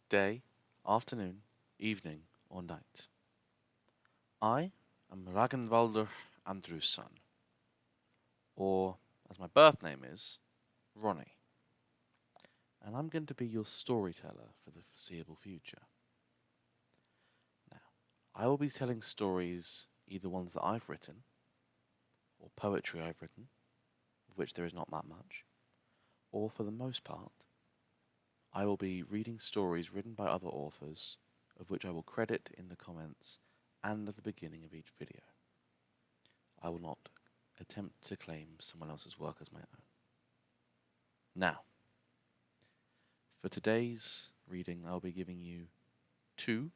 day, afternoon, evening, or night. I am Ragnvaldr Andrewson, or as my birth name is, Ronnie, and I'm going to be your storyteller for the foreseeable future. Now, I will be telling stories, either ones that I've written, or poetry I've written, of which there is not that much, or for the most part, I will be reading stories written by other authors, of which I will credit in the comments and at the beginning of each video. I will not attempt to claim someone else's work as my own. Now, for today's reading, I'll be giving you two.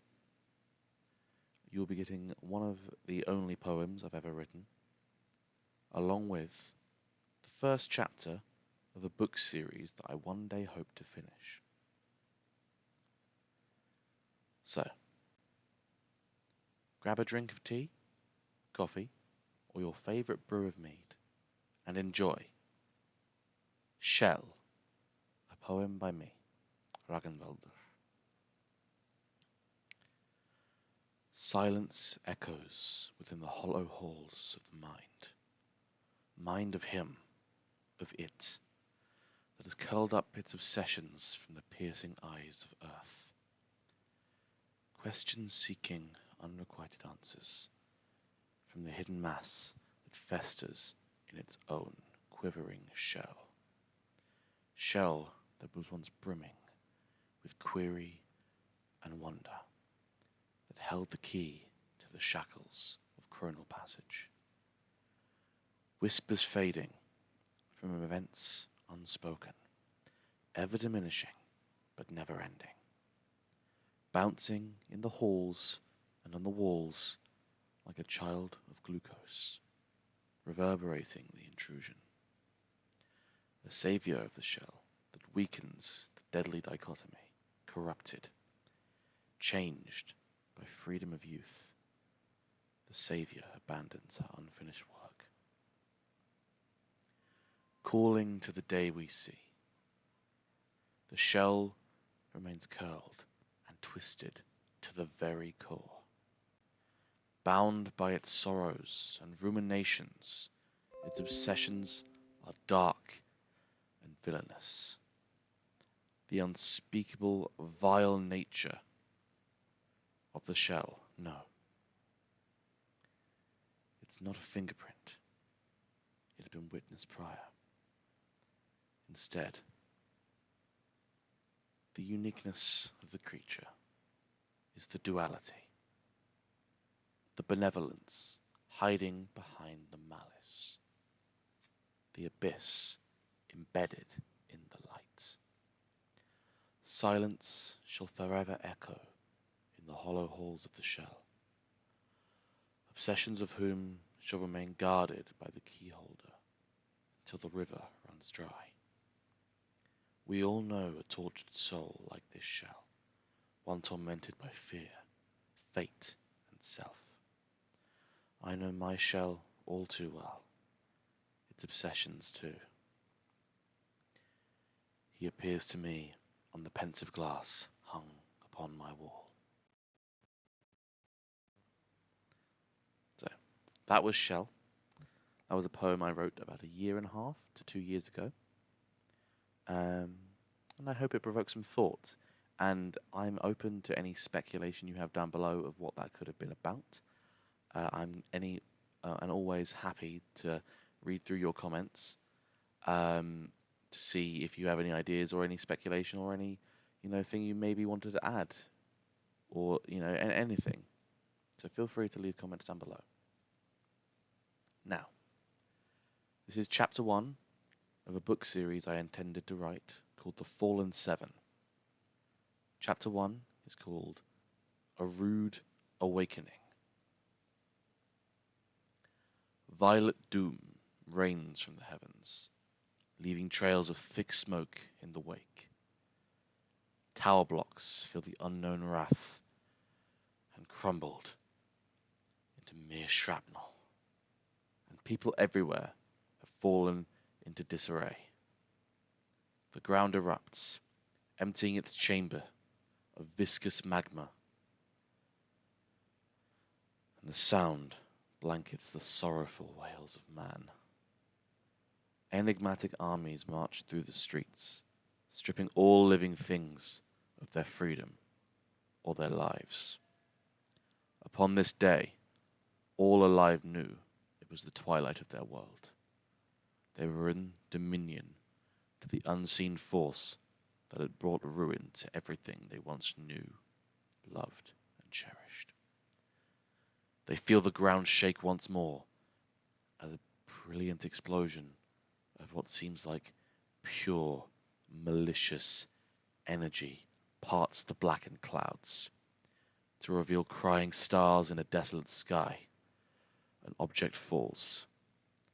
You'll be getting one of the only poems I've ever written, along with the first chapter of a book series that I one day hope to finish. So, grab a drink of tea, coffee, or your favourite brew of mead, and enjoy Shell, a poem by me, Ragnvaldr. Silence echoes within the hollow halls of the mind of him, of it, that has curled up its obsessions from the piercing eyes of earth. Questions seeking unrequited answers from the hidden mass that festers in its own quivering shell. Shell that was once brimming with query and wonder, that held the key to the shackles of chronal passage. Whispers fading from events unspoken, ever diminishing but never ending. Bouncing in the halls and on the walls like a child of glucose, reverberating the intrusion. A saviour of the shell that weakens the deadly dichotomy, corrupted, changed by freedom of youth. The saviour abandons her unfinished work. Calling to the day we see. The shell remains curled and twisted to the very core. Bound by its sorrows and ruminations, its obsessions are dark and villainous. The unspeakable, vile nature of the shell, no. It's not a fingerprint. It had been witnessed prior. Instead, the uniqueness of the creature is the duality, the benevolence hiding behind the malice, the abyss embedded in the light. Silence shall forever echo in the hollow halls of the shell, obsessions of whom shall remain guarded by the keyholder until the river runs dry. We all know a tortured soul like this shell, one tormented by fear, fate, and self. I know my shell all too well, its obsessions too. He appears to me on the pensive glass hung upon my wall. So, that was Shell. That was a poem I wrote about 1.5 to 2 years ago. And I hope it provokes some thought. And I'm open to any speculation you have down below of what that could have been about. I'm and always happy to read through your comments to see if you have any ideas or any speculation or any thing you maybe wanted to add or anything. So feel free to leave comments down below. Now, this is chapter 1 of a book series I intended to write called The Fallen Seven. Chapter 1 is called A Rude Awakening. Violet doom rains from the heavens, leaving trails of thick smoke in the wake. Tower blocks feel the unknown wrath and crumbled into mere shrapnel, and people everywhere have fallen into disarray. The ground erupts, emptying its chamber of viscous magma, and the sound blankets the sorrowful wails of man. Enigmatic armies marched through the streets, stripping all living things of their freedom or their lives. Upon this day, all alive knew it was the twilight of their world. They were in dominion to the unseen force that had brought ruin to everything they once knew, loved, and cherished. They feel the ground shake once more as a brilliant explosion of what seems like pure, malicious energy parts the blackened clouds to reveal crying stars in a desolate sky. An object falls,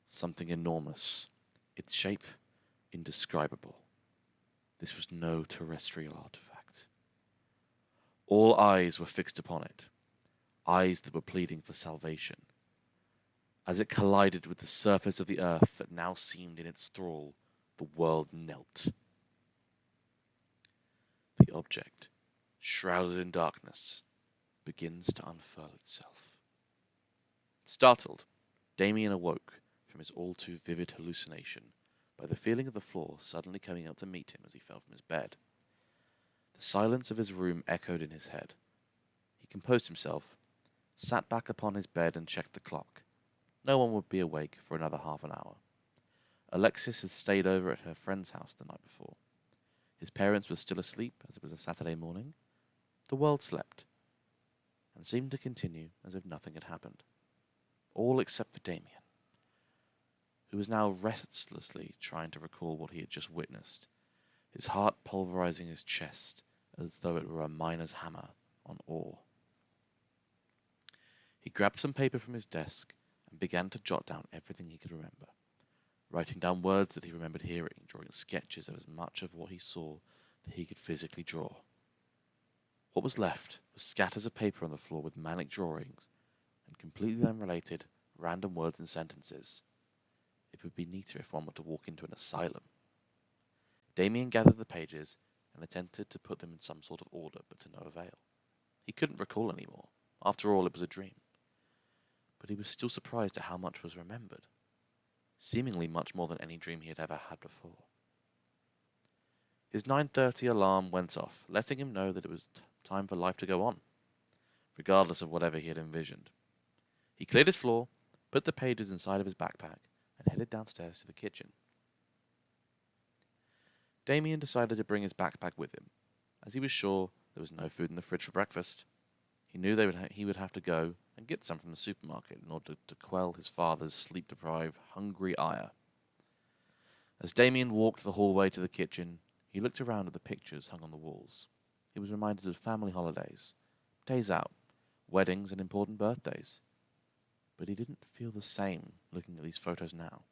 something enormous, its shape indescribable. This was no terrestrial artifact. All eyes were fixed upon it, eyes that were pleading for salvation. As it collided with the surface of the earth that now seemed in its thrall, the world knelt. The object, shrouded in darkness, begins to unfurl itself. Startled, Damien awoke from his all-too-vivid hallucination by the feeling of the floor suddenly coming out to meet him as he fell from his bed. The silence of his room echoed in his head. He composed himself, sat back upon his bed and checked the clock. No one would be awake for another half an hour. Alexis had stayed over at her friend's house the night before. His parents were still asleep as it was a Saturday morning. The world slept, and seemed to continue as if nothing had happened. All except for Damien, who was now restlessly trying to recall what he had just witnessed, his heart pulverizing his chest as though it were a miner's hammer on ore. He grabbed some paper from his desk and began to jot down everything he could remember, writing down words that he remembered hearing, drawing sketches of as much of what he saw that he could physically draw. What was left was scatters of paper on the floor with manic drawings and completely unrelated, random words and sentences. It would be neater if one were to walk into an asylum. Damien gathered the pages and attempted to put them in some sort of order, but to no avail. He couldn't recall any more. After all, it was a dream. But he was still surprised at how much was remembered, seemingly much more than any dream he had ever had before. His 9:30 alarm went off, letting him know that it was time for life to go on, regardless of whatever he had envisioned. He cleared his floor, put the pages inside of his backpack, and headed downstairs to the kitchen. Damien decided to bring his backpack with him, as he was sure there was no food in the fridge for breakfast. He knew he would have to go and get some from the supermarket in order to quell his father's sleep-deprived, hungry ire. As Damien walked the hallway to the kitchen, he looked around at the pictures hung on the walls. He was reminded of family holidays, days out, weddings, and important birthdays. But he didn't feel the same looking at these photos now.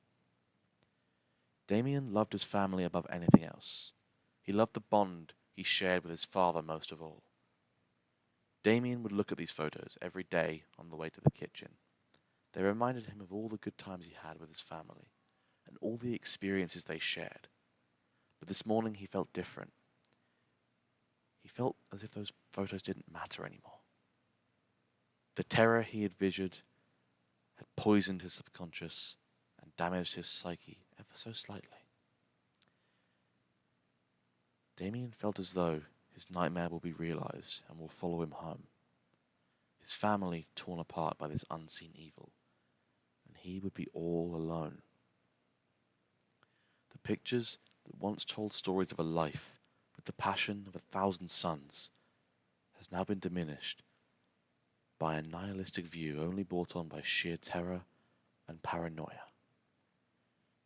Damien loved his family above anything else. He loved the bond he shared with his father most of all. Damien would look at these photos every day on the way to the kitchen. They reminded him of all the good times he had with his family, and all the experiences they shared. But this morning he felt different. He felt as if those photos didn't matter anymore. The terror he had visioned had poisoned his subconscious and damaged his psyche ever so slightly. Damien felt as though his nightmare will be realized and will follow him home. His family torn apart by this unseen evil, and he would be all alone. The pictures that once told stories of a life with the passion of 1,000 suns has now been diminished by a nihilistic view only brought on by sheer terror and paranoia.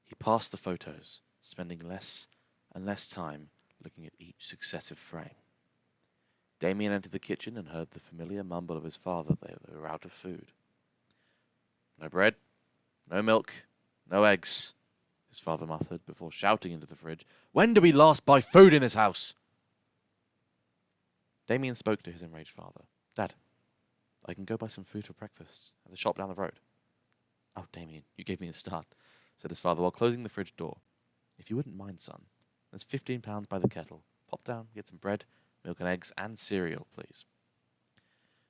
He passed the photos, spending less and less time looking at each successive frame. Damien entered the kitchen and heard the familiar mumble of his father that they were out of food. "No bread, no milk, no eggs," his father muttered before shouting into the fridge, "When do we last buy food in this house?" Damien spoke to his enraged father. "Dad, I can go buy some food for breakfast at the shop down the road." "Oh, Damien, you gave me a start," said his father while closing the fridge door. "If you wouldn't mind, son, there's £15 by the kettle. Pop down, get some bread, Milk and eggs and cereal, please.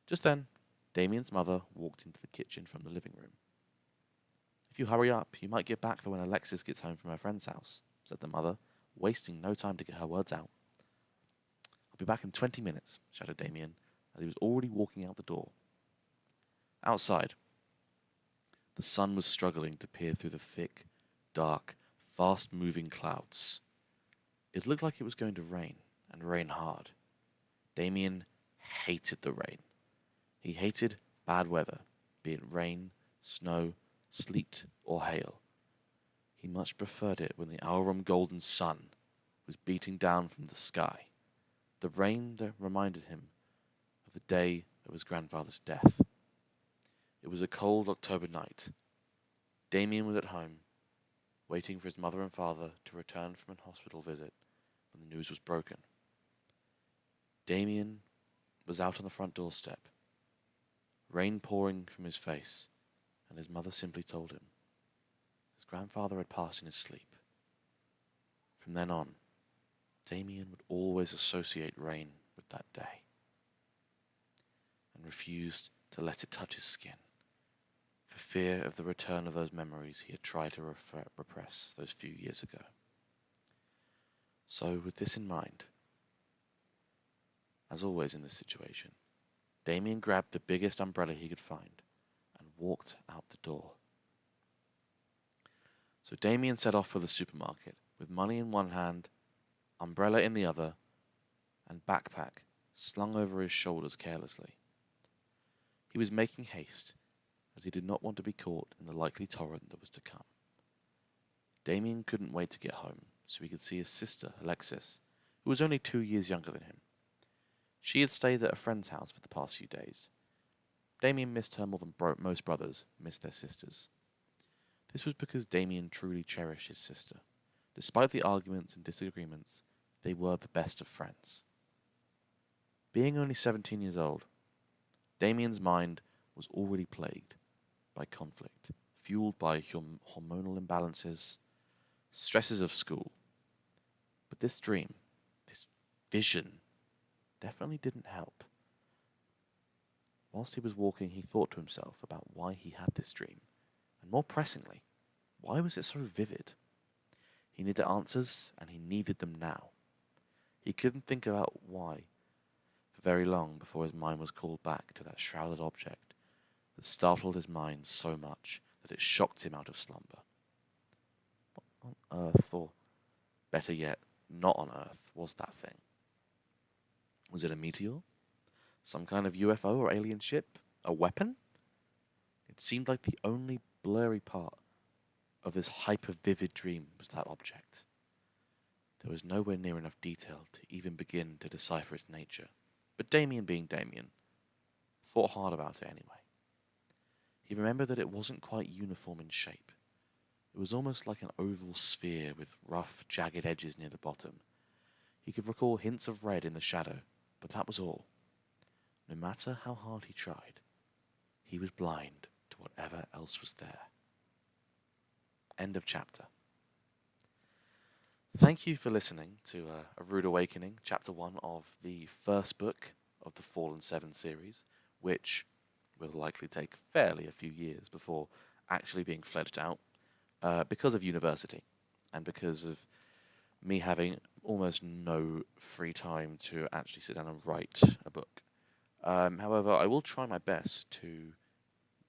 Just then, Damien's mother walked into the kitchen from the living room. If you hurry up, you might get back for when Alexis gets home from her friend's house, said the mother, wasting no time to get her words out. I'll be back in 20 minutes, shouted Damien, as he was already walking out the door. Outside, the sun was struggling to peer through the thick, dark, fast-moving clouds. It looked like it was going to rain, and rain hard. Damien hated the rain. He hated bad weather, be it rain, snow, sleet, or hail. He much preferred it when the Aurum golden sun was beating down from the sky. The rain that reminded him of the day of his grandfather's death. It was a cold October night. Damien was at home, waiting for his mother and father to return from a hospital visit when the news was broken. Damien was out on the front doorstep, rain pouring from his face, and his mother simply told him his grandfather had passed in his sleep. From then on, Damien would always associate rain with that day, and refused to let it touch his skin, for fear of the return of those memories he had tried to repress those few years ago. So, with this in mind, as always in this situation, Damien grabbed the biggest umbrella he could find and walked out the door. So Damien set off for the supermarket, with money in one hand, umbrella in the other, and backpack slung over his shoulders carelessly. He was making haste, as he did not want to be caught in the likely torrent that was to come. Damien couldn't wait to get home, so he could see his sister, Alexis, who was only 2 years younger than him. She had stayed at a friend's house for the past few days. Damien missed her more than most brothers missed their sisters. This was because Damien truly cherished his sister. Despite the arguments and disagreements, they were the best of friends. Being only 17 years old, Damien's mind was already plagued by conflict, fueled by hormonal imbalances, stresses of school. But this dream, this vision, definitely didn't help. Whilst he was walking, he thought to himself about why he had this dream, and more pressingly, why was it so vivid? He needed answers, and he needed them now. He couldn't think about why for very long before his mind was called back to that shrouded object that startled his mind so much that it shocked him out of slumber. What on earth, or better yet, not on Earth, was that thing? Was it a meteor? Some kind of UFO or alien ship? A weapon? It seemed like the only blurry part of this hyper-vivid dream was that object. There was nowhere near enough detail to even begin to decipher its nature, but Damien, being Damien, thought hard about it anyway. He remembered that it wasn't quite uniform in shape. It was almost like an oval sphere with rough, jagged edges near the bottom. He could recall hints of red in the shadow, but that was all. No matter how hard he tried, he was blind to whatever else was there. End of chapter. Thank you for listening to A Rude Awakening, Chapter 1 of the first book of the Fallen 7 series, which will likely take fairly a few years before actually being fledged out because of university and because of me having almost no free time to actually sit down and write a book. However, I will try my best to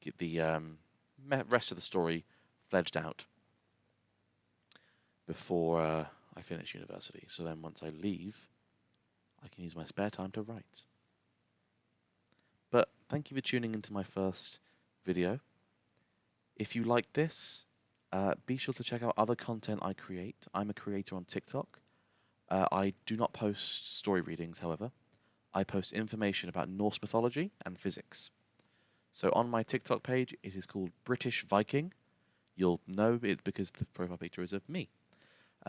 get the rest of the story fledged out before I finish university. So then once I leave, I can use my spare time to write. But thank you for tuning into my first video. If you like this, be sure to check out other content I create. I'm a creator on TikTok. I do not post story readings, however. I post information about Norse mythology and physics. So on my TikTok page, it is called British Viking. You'll know it because the profile picture is of me.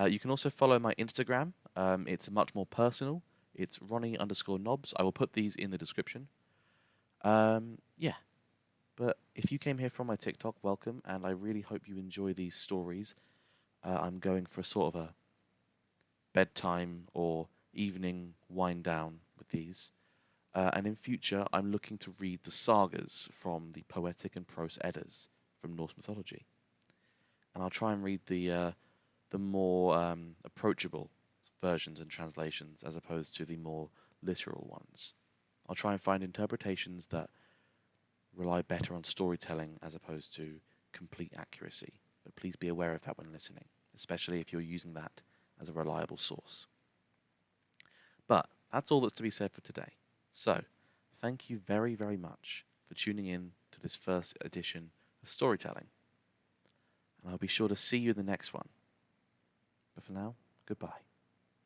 You can also follow my Instagram. It's much more personal. It's Ronnie_Knobs. I will put these in the description. Yeah. But if you came here from my TikTok, welcome, and I really hope you enjoy these stories. I'm going for a sort of a bedtime or evening wind down with these. And in future, I'm looking to read the sagas from the Poetic and Prose Eddas from Norse mythology. And I'll try and read the more approachable versions and translations as opposed to the more literal ones. I'll try and find interpretations that rely better on storytelling as opposed to complete accuracy. But please be aware of that when listening, especially if you're using that as a reliable source. But that's all that's to be said for today. So, thank you very, very much for tuning in to this first edition of Storytelling. And I'll be sure to see you in the next one. But for now, goodbye.